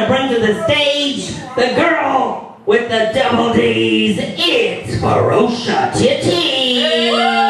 bring to the stage the girl with the double D's. It's Ferosha Titties.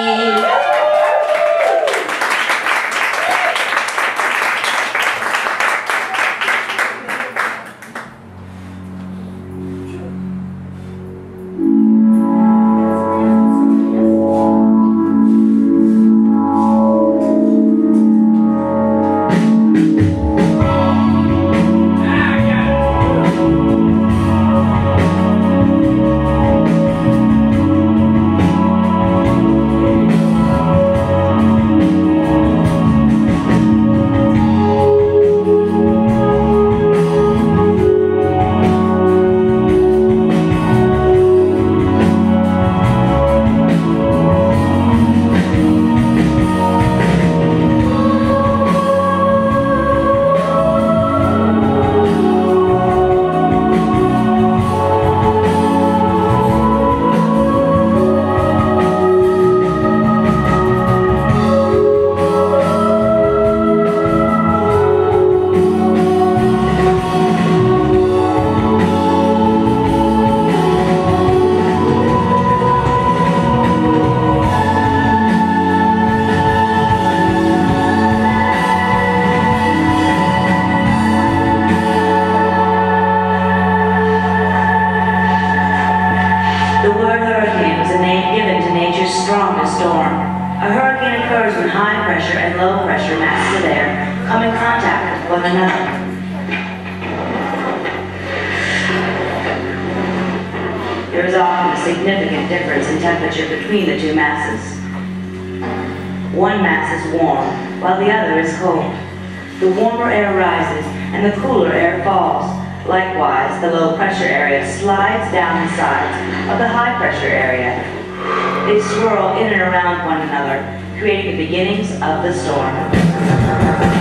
The word hurricane was a name given to nature's strongest storm. A hurricane occurs when high pressure and low pressure masses of air come in contact with one another. There is often a significant difference in temperature between the two masses. One mass is warm, while the other is cold. The warmer air rises and the cooler air falls. Likewise, the low-pressure area slides down the sides of the high-pressure area. They swirl in and around one another, creating the beginnings of the storm.